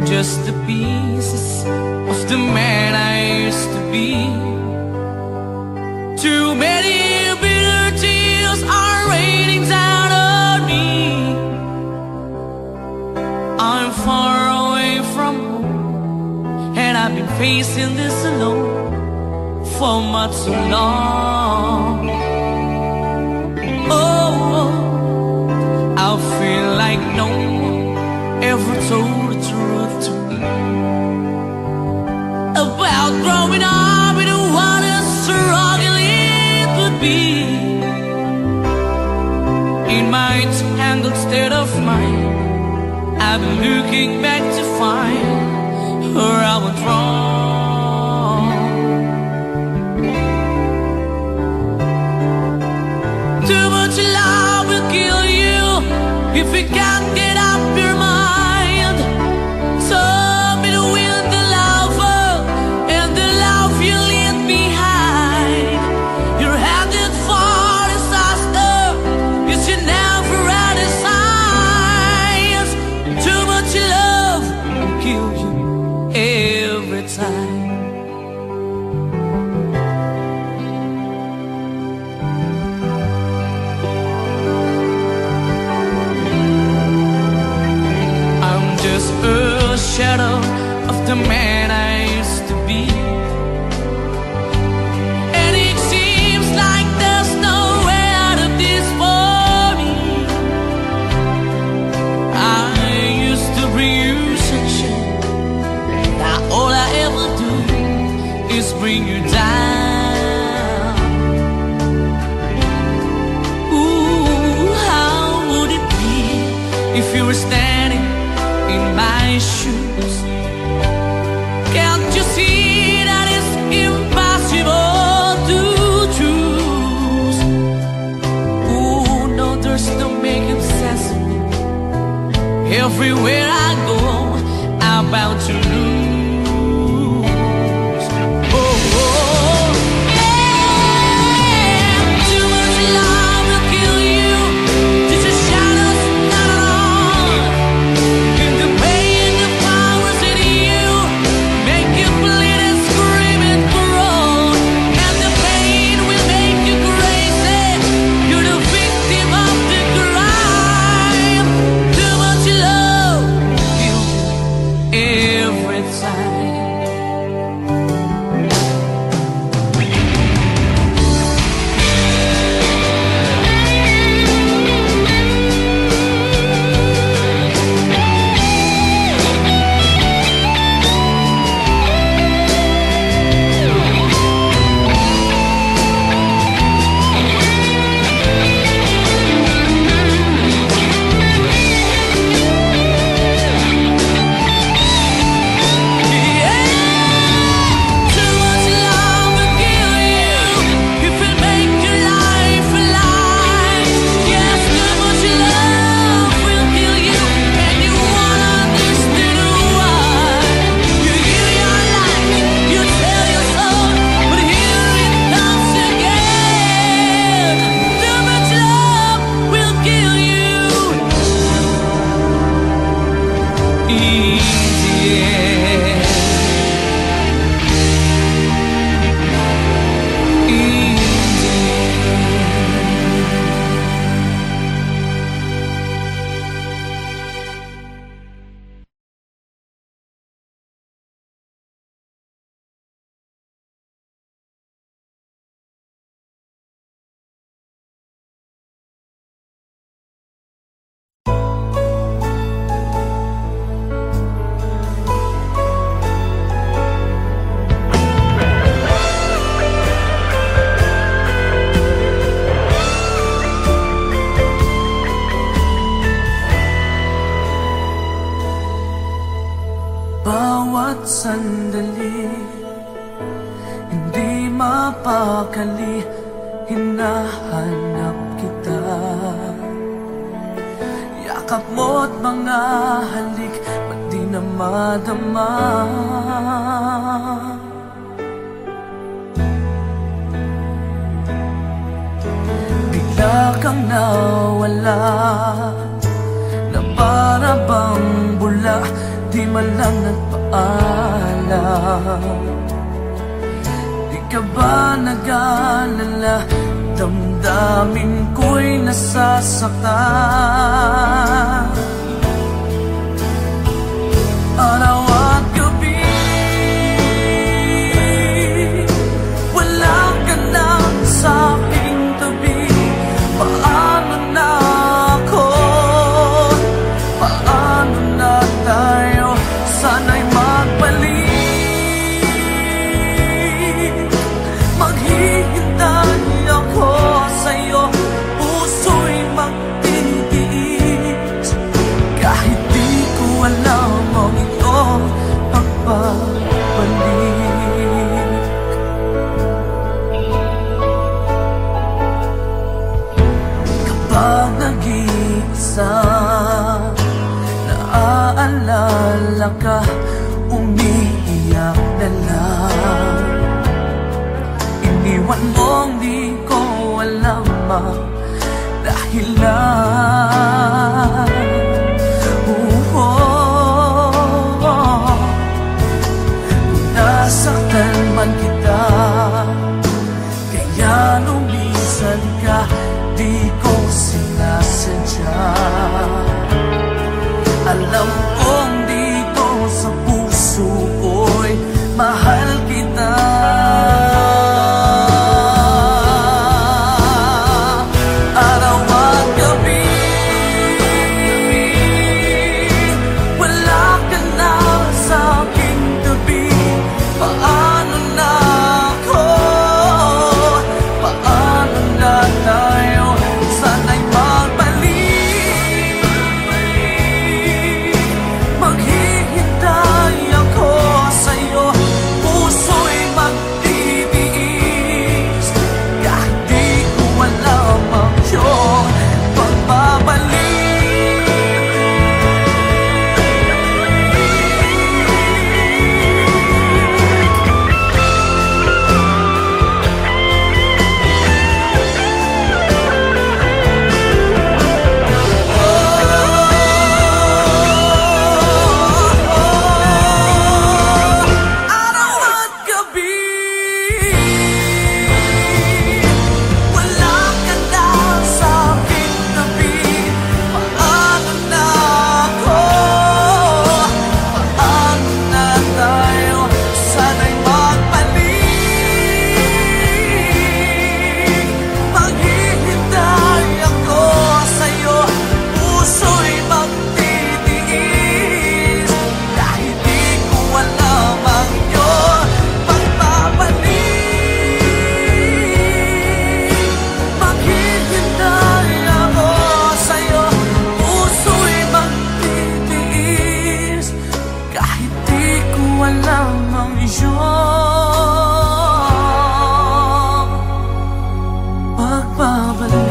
just the pieces of the man I used to be. Too many bitter tears are raining down on me. I'm far away from home, and I've been facing this alone for much too long. Oh, I feel like no one ever told the truth to me about growing up in what a struggle it would be. In my tangled state of mind, I've been looking back to find where I went wrong. Too much love will kill you if you can't get up your mind. Tell me to win the lover and the love you leave behind. You're headed for disaster, yes, you never had a signs. Too much love will kill you every time. A shadow of the man I used to be, and it seems like there's no way out of this for me. I used to bring you sunshine, now all I ever do is bring you down. Ooh, how would it be if you were standing in my shoes? Can't you see that it's impossible to choose? Ooh, no, there's no making sense of me. Everywhere I go, I'm bound to lose. Oh, oh, yeah. Too much love will kill you. Just a shadow's not at all. In the pain, the powers in you make you bleed and scream and groan, and the pain will make you crazy. You're the victim of the crime. Too much love kills you every time. Bawat sandali, hindi mapakali, hinahanap kita. Yakap mo't mga halik, ba't di na madama? Bigla kang nawala, na para bang bula, di man lang nagpaalam. Di ka ba nag-alala, damdamin ko'y nasasaktan. Araw at gabi, wala ka na sa aking tabi. Paano na ako? Paano na tayo? Sana'y magbalik. Maghihintay ako sa'yo, puso'y magtitiis. Kahit di ko alam ang iyong pagbabalik. Kapag nag-iisa, naaalala ka, umiiyak na lang. Iniwan mong di ko alam ang dahilan. Nasaktan man kita, kaya lumisan ka, di ko sinasadya. Alam kong dito sa puso ko'y mahal kita. Araw at gabi, wala ka na sa aking tabi. Paano na ako? Paano na tayo? Sana'y magbalik. Maghihintay ako sa'yo, puso'y magtitiis. Kahit di ko alam ang iyong pagbabalik. Araw at gabi, wala ka na sa aking tabi. Paano na ako? Paano na tayo? Sana'y magbalik. Maghihintay ako sa'yo, puso'y magtitiis. Kahit di ko alam ang iyong pagbabalik. Maghihintay ako sa'yo, puso'y magtitiis. Kahit di ko alam ang iyong pagbabalik.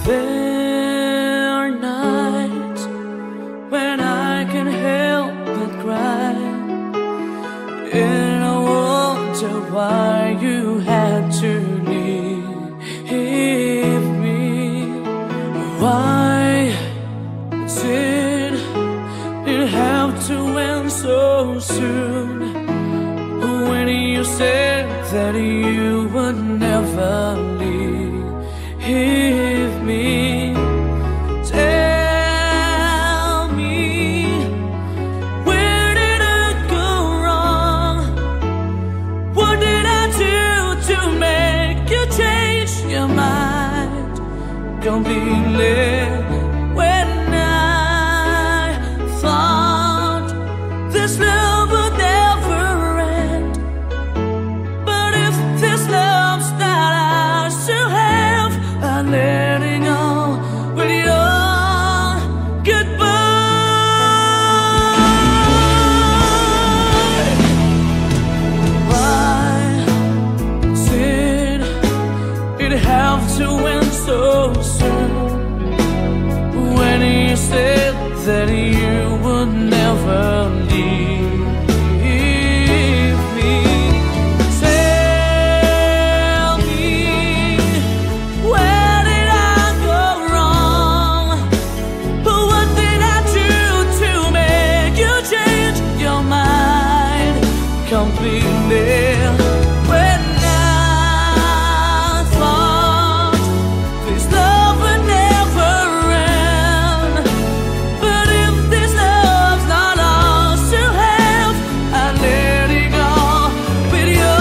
There are nights when I can help but cry, and I wonder why you had to leave me. Why did it have to end so soon? When you said that you would never leave me, tell me, where did I go wrong? What did I do to make you change your mind completely? When I thought this love would never end, but if this love's not ours to live. When I thought this love would never end, but if this love's not ours to have, I let it go with you.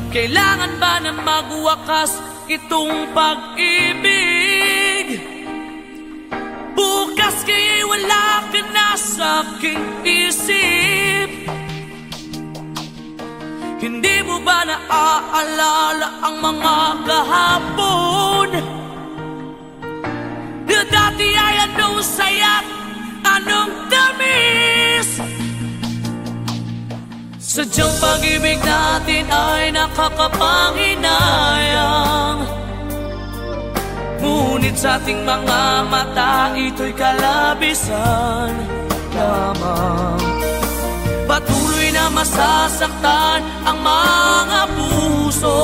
Kailangan ba na magwakas itong pag-ibig? Bukas kaya'y wala ka na sa aking isip. Hindi mo ba naaalala ang mga kahapon? Na dati ay anong saya, anong tamis. Sadyang pag-ibig natin ay nakakapanghinayang, ngunit sa ating mga mata ito'y kalabisan lamang. Patuloy na masasaktan ang mga puso.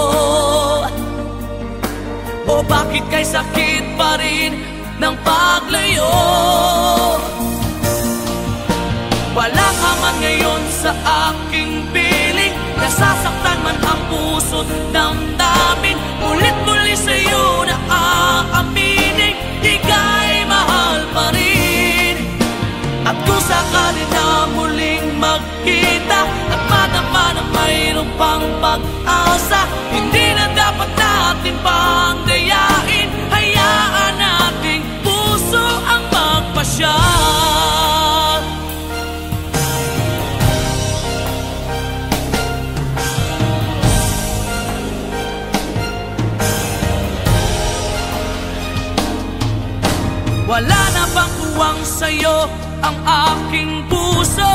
O bakit kay sakit pa rin ng paglayo? Wala ka man ngayon sa aking piling, nasasaktan man ang puso't damdamin. Ulit-muli sa'yo na aaminin, ika'y mahal pa rin. At kung sakali na muling magkita at madama na mayroon pang pag-asa, hindi na dapat natin pang dayain. Hayaan nating puso ang magpasya. Wala na bang uwang sa'yo ang aking puso?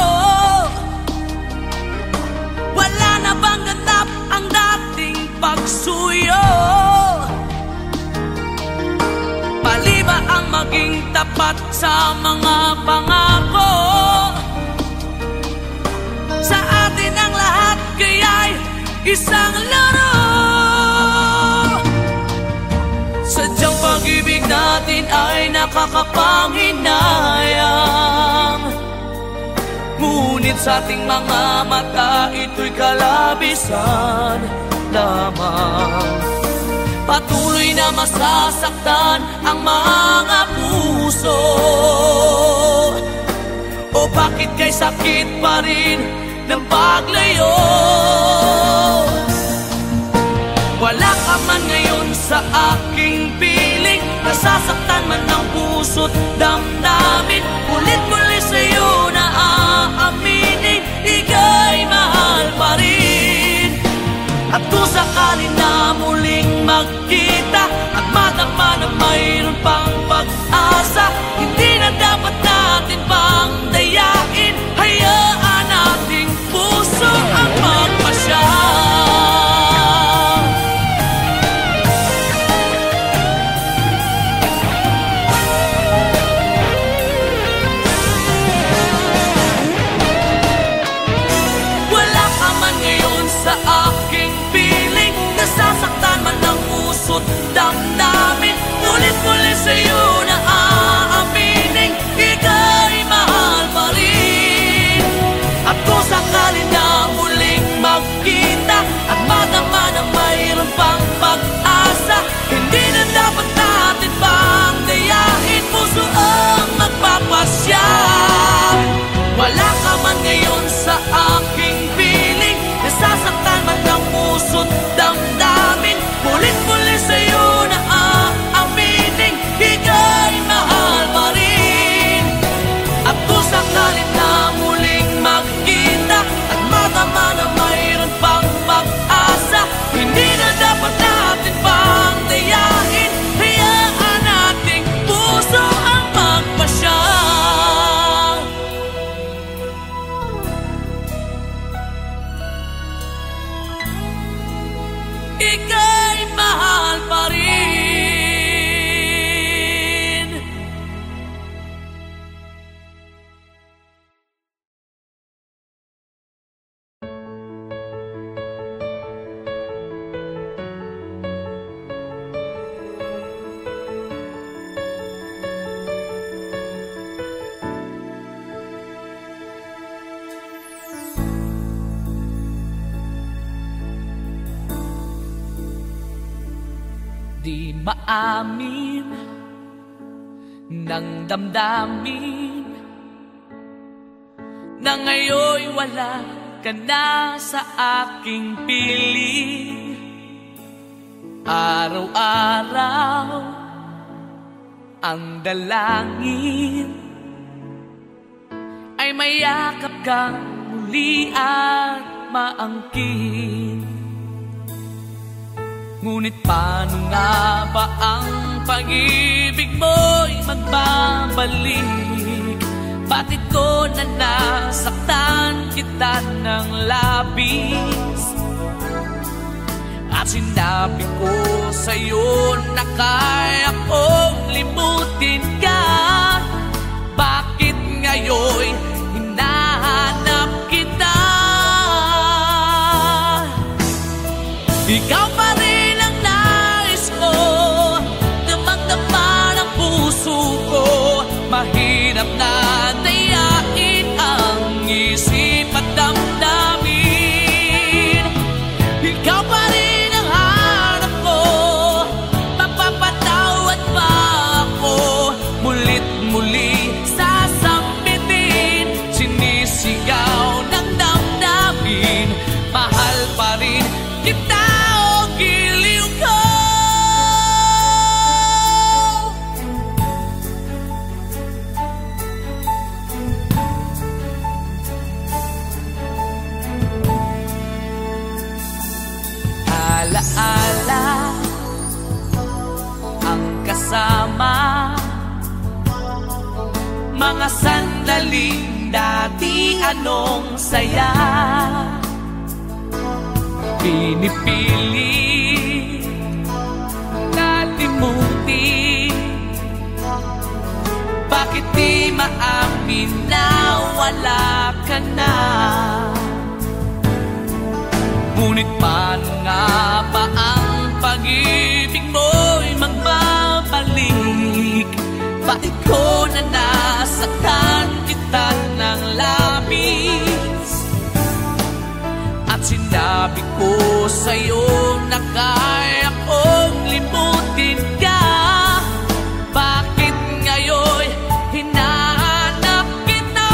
Wala na bang ganap ang dating pagsuyo? Pali ba ang maging tapat sa mga pangako? Sa atin ang lahat kaya'y isang laro. Sadyang pag-ibig natin ay nakakapanghinayang, ngunit sa ating mga mata ito'y kalabisan lamang. Patuloy na masasaktan ang mga puso. O bakit kay sakit pa rin ng paglayo? Wala ka man ngayon sa aking piling, nasasaktan man ang puso't damdamin. Ulit-muli sa'yo na aaminin, ika'y mahal pa rin. At kung sakali na muling magkita at madama na mayroon pang pag-asa, hindi na dapat natin pang dayain. Hayaan nating puso ang magpasya. Wala ka man ngayon sa aking piling, nasasaktan man ang puso't damdamin. Ulit-muli sa'yo na aaminin, ika'y mahal pa rin. At kung sakali na muling magkita at madama na mayroon pang pag-asa, hindi na dapat natin pang dayain, puso ang magpapasya. Wala ka man ngayon sa aking piling, nasasaktan man ang puso't damdamin. Ulit-muli sa'yo na aaminin, ika'y mahal pa rin. At kung sakali na muling magkita at madama na mayroon pang pag-asa, hindi na dapat natin pang dayain. Hayaan nating puso ang magpasya. Ika'y mahal pa rin. Di maamin ng damdamin na ngayon'y wala ka na sa aking piling. Araw-araw ang dalangin ay mayakap kang muli at maangkin. Ngunit paano nga ba ang pag-ibig mo'y magbabalik? Bakit ko na nasaktan kita ng labis? At sinabi ko sa'yo na kaya kong limutin ka. Bakit ngayon'y hinahanap kita? Ikaw pa rin ang nais ko, damang-dama ng puso ko. Mahirap na dayain ang isip at damdamin. Ikaw pa rin ang hanap ko, mapapatawad pa ako. Mulit-muli sasambitin, sinisigaw ng damdamin. Mahal pa rin kita. Alaala ang kasama, mga sandaling dati anong saya. Pinipilit kalimutin, bakit di maamin na wala ka na? Ngunit paano nga ba ang pag-ibig mo'y magbabalik? Bakit ko na nasaktan kita ng labis? At sinabi ko sa'yo na kaya kong limutin ka. Bakit ngayon'y hinahanap kita?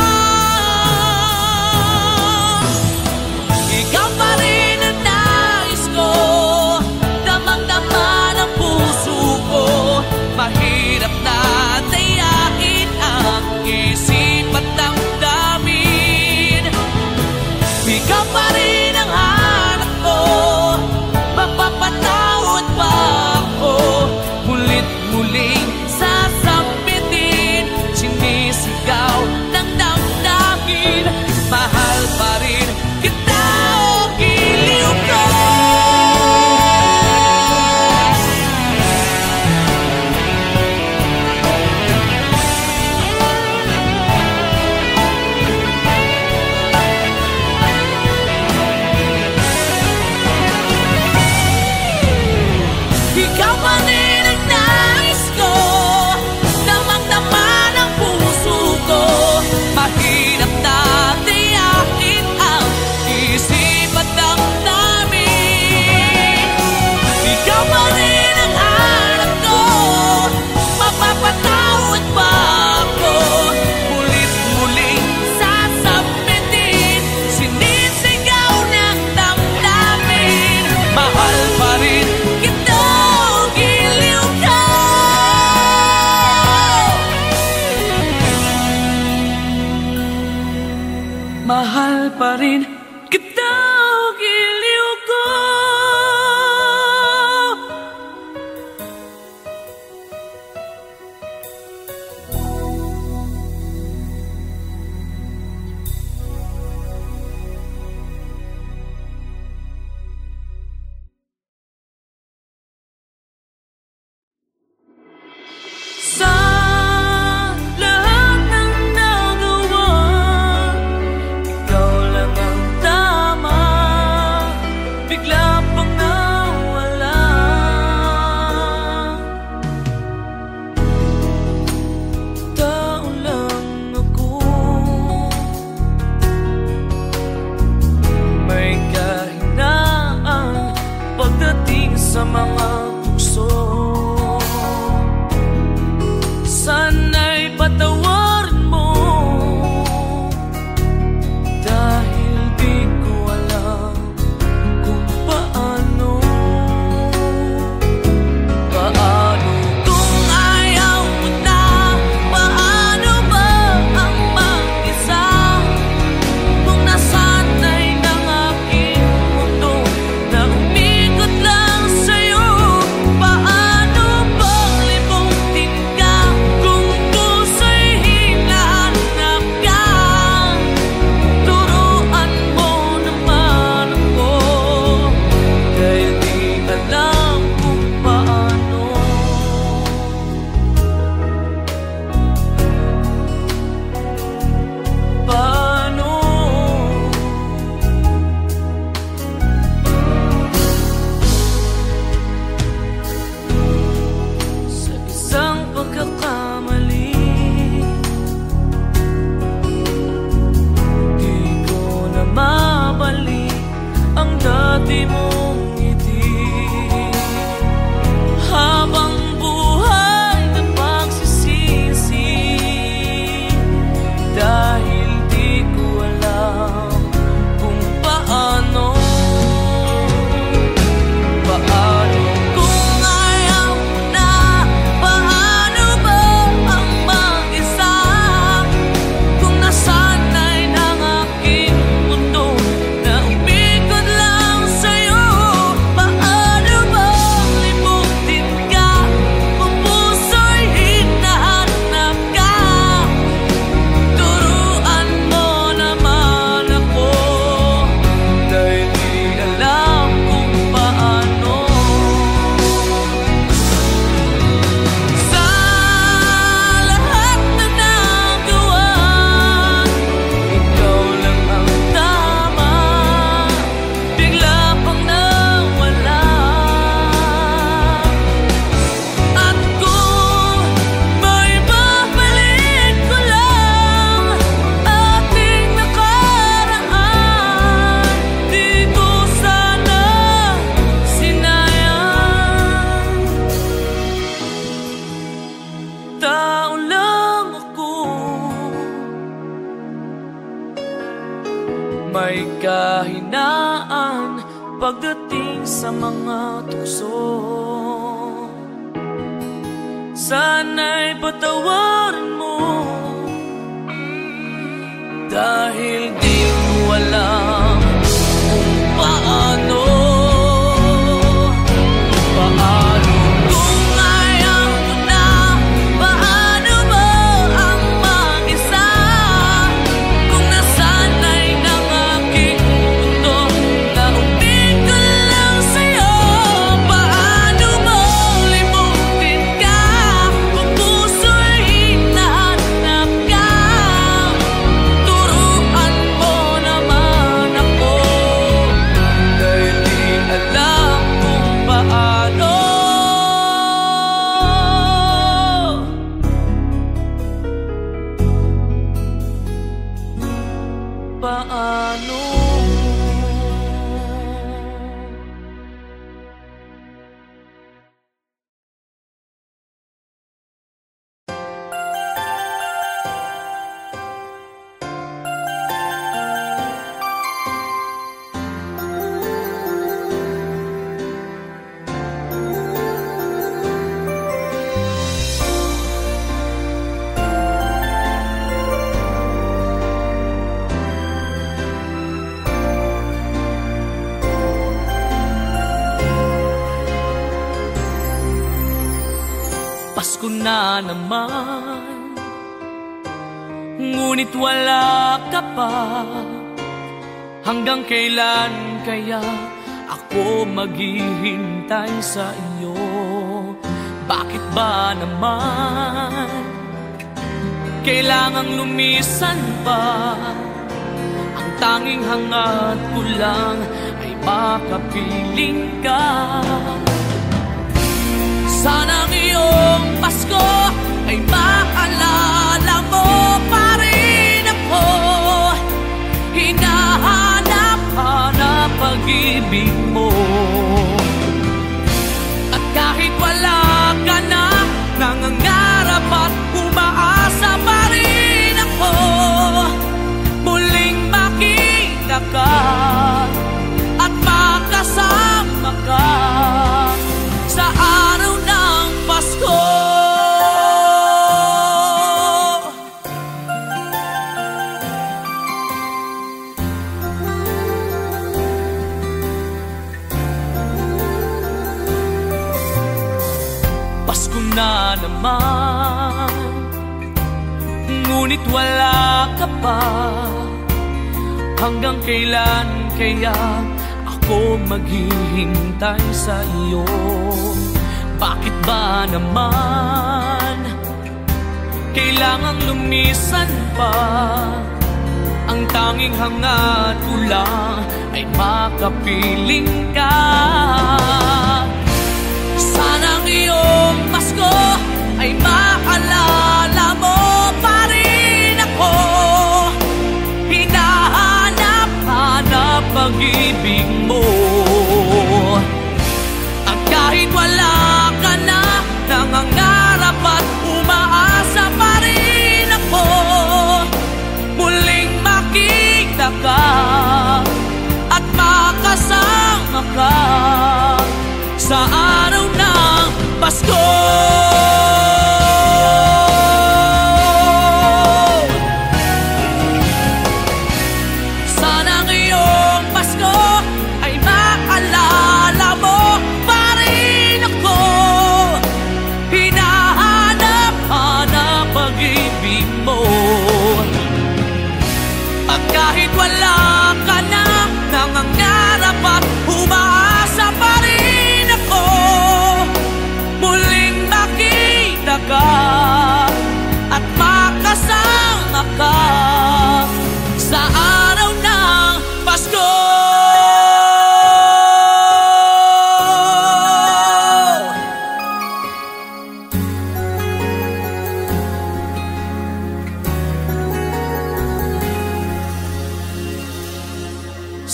mahal pa rin kita, giliw ko. Sa mga tukso, sana'y patawarin mo, dahil di ko alam kung paano. Paano kung ayaw mo na? Paano ba ang mag-isa? Kung nasanay ng aking mundo na umikot lang sa'yo, paano bang limutin ka kung puso'y hinahanap ka? Turuan mo naman ako, dahil di alam kung paano. Paano? Sa isang pagkakamali, di ko na mabalik ang dati mong ngiti. Habang buhay na pagsisisi, dahil di ko alam kung paano. Paano kung ayaw mo na? Paano ba ang mag-isa? Kung nasanay ng aking mundo na umikot lang sa'yo, paano ba limutin ka kung puso'y hinahanap ka? Turuan mo naman ako, dahil di alam kung paano. Sa lahat na nagawa, ikaw lang ang tama, bigla pang nawala. At kung may babalik ko lang ating nakaraan, di ko sana sinayang. Tao lang ako, may kahinaan pagdating sa mga tukso. Sana'y patawarin mo, dahil di ko alam kung paano. Paano kung ayaw mo na? Paano ba ang mag-isa? Kung nasanay ng aking mundo na umikot lang sa'yo, paano mo limutin ka kung puso'y hinahanap ka? Turuan mo naman ako, dahil di alam kung paano. Paano? Pasko na naman, ngunit wala ka pa. Hanggang kailan kaya ako maghihintay sa iyo? Bakit ba naman kailangang lumisan pa? Ang tanging hangad ko lang ay makapiling ka. Sana ngayong Pasko ay maalala mo pa rin ako. Hinahanap-hanap pag-ibig mo. At kahit wala ka na, nangangarap at umaasa pa rin ako. Muling makita ka at makasama ka sa araw ng Pasko. Pasko na naman, ngunit wala ka pa. Hanggang kailan kaya ako maghihintay sa iyo? Bakit ba naman kailangang lumisan pa? Ang tanging hangad ko lang ay makapiling ka. Sana ngayong Pasko ay maalala mo pa rin ako. Hinahanap-hanap pag-ibig mo. At kahit wala ka na, nangangarap at umaasa pa rin ako. Muling makita ka at makasama ka sa araw ng Pasko. Sana ngayong Pasko ay maalala mo pa rin ako. Hinahanap-hanap pag-ibig mo. At kahit wala ka na, nangangarap at umaasa pa rin ako. Muling makita ka at makasama ka sa araw ng Pasko.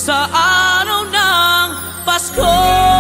Sa araw ng Pasko.